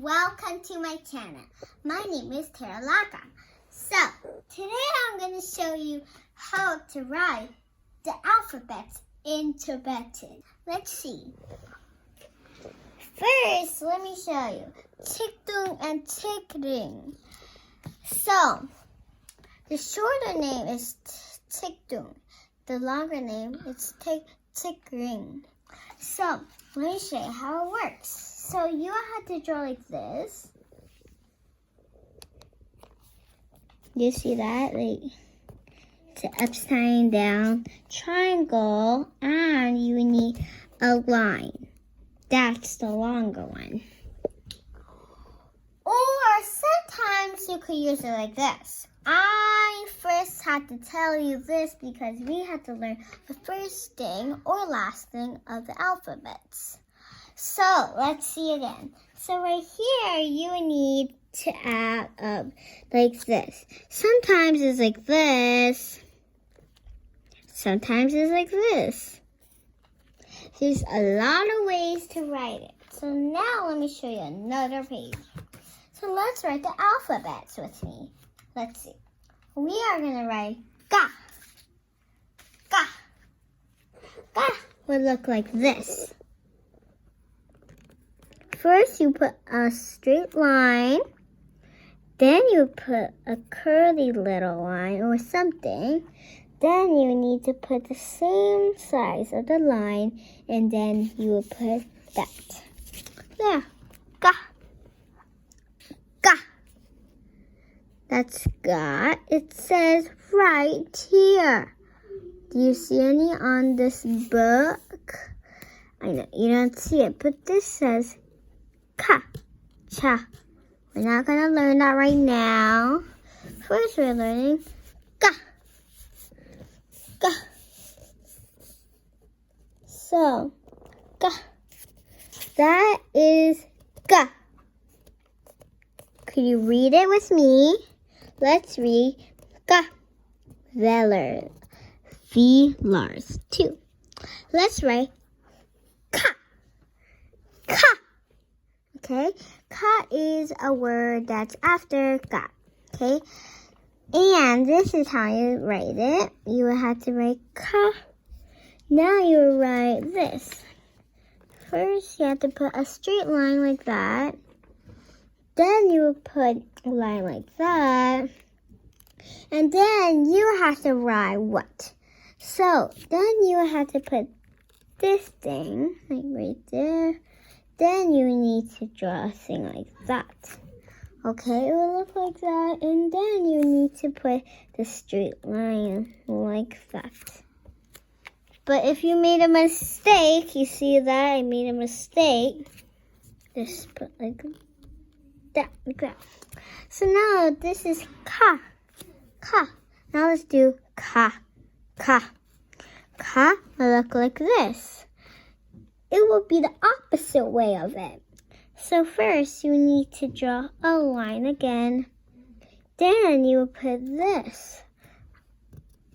welcome to my channel. My name is Teralaka. So, today I'm going to show you how to write the alphabet in Tibetan. Let's see. First, let me show you Tikdung and Tikring. So, the shorter name is Tikdung. The longer name is Tikring. So, let me show you how it works. So, you have to draw like this. You see that? Like, it's an upside down triangle, and you need a line. That's the longer one. Or sometimes you could use it like this. I first had to tell you this because we had to learn the first thing or last thing of the alphabets. So let's see again. So right here you need to add up like this. Sometimes it's like this. Sometimes it's like this. There's a lot of ways to write it. So now let me show you another page. So let's write the alphabets with me. Let's see. We are going to write Ga. Ga. Ga would look like this. First you put a straight line. Then you put a curly little line or something. Then you need to put the same size of the line, and then you will put that. There. Ga. Ga. That's Ga. It says right here. Do you see any on this book? I know you don't see it, but this says Ka. Cha. We're not going to learn that right now. First we're learning Ga. Ga. So, Ga. That is Ga. Could you read it with me? Let's read Ga. Velars. Velars. 2. Let's write Ka. Ka. Okay? Ka is a word that's after Ga. Okay? And this is how you write it. You will have to write Ka. Now you will write this. First, you have to put a straight line like that. Then you will put a line like that. And then you have to write what? So, then you have to put this thing, like right there. Then you need to draw a thing like that. Okay, it will look like that. And then you need to put the straight line like that. But if you made a mistake, you see that I made a mistake. Just put like that, like that. So now this is Ka. Ka. Now let's do Ka. Ka. Ka will look like this. It will be the opposite way of it. So first, you need to draw a line again. Then you will put this.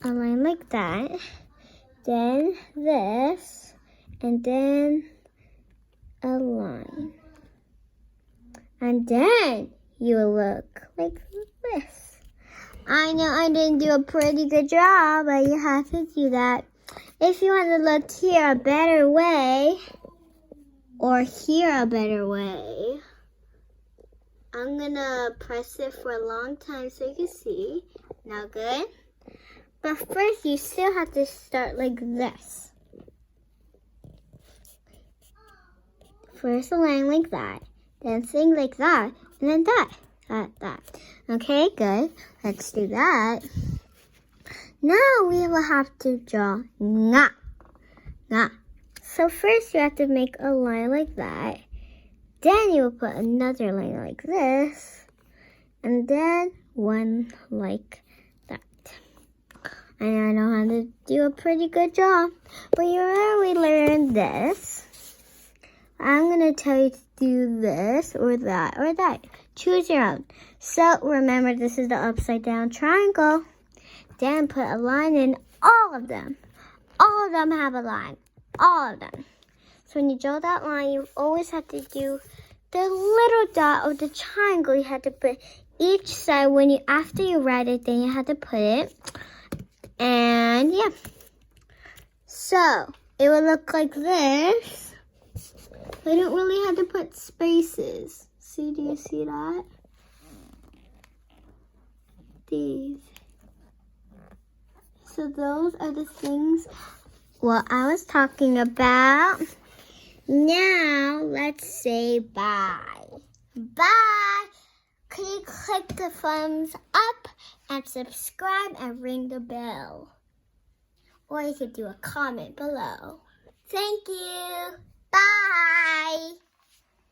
A line like that. Then this. And then a line. And then you will look like this. I know I didn't do a pretty good job, but you have to do that. If you want to look here a better way, or here a better way, I'm going to press it for a long time so you can see. Now good. But first you still have to start like this. First a line like that, then thing like that, and then that. Okay, good. Let's do that. Now we will have to draw Nga. Nga. So first you have to make a line like that. Then you will put another line like this. And then one like that. And I know how to do a pretty good job. But you already learned this. I'm going to tell you to do this or that or that. Choose your own. So remember, this is the upside down triangle. Then put a line in all of them. All of them have a line. All of them. So when you draw that line, you always have to do the little dot of the triangle, you had to put each side. After you write it, then you had to put it. And yeah. So it would look like this. I don't really have to put spaces. See, do you see that? These. So those are the things what I was talking about. Now let's say bye. Bye. Can you click the thumbs up and subscribe and ring the bell? Or you could do a comment below. Thank you. Bye.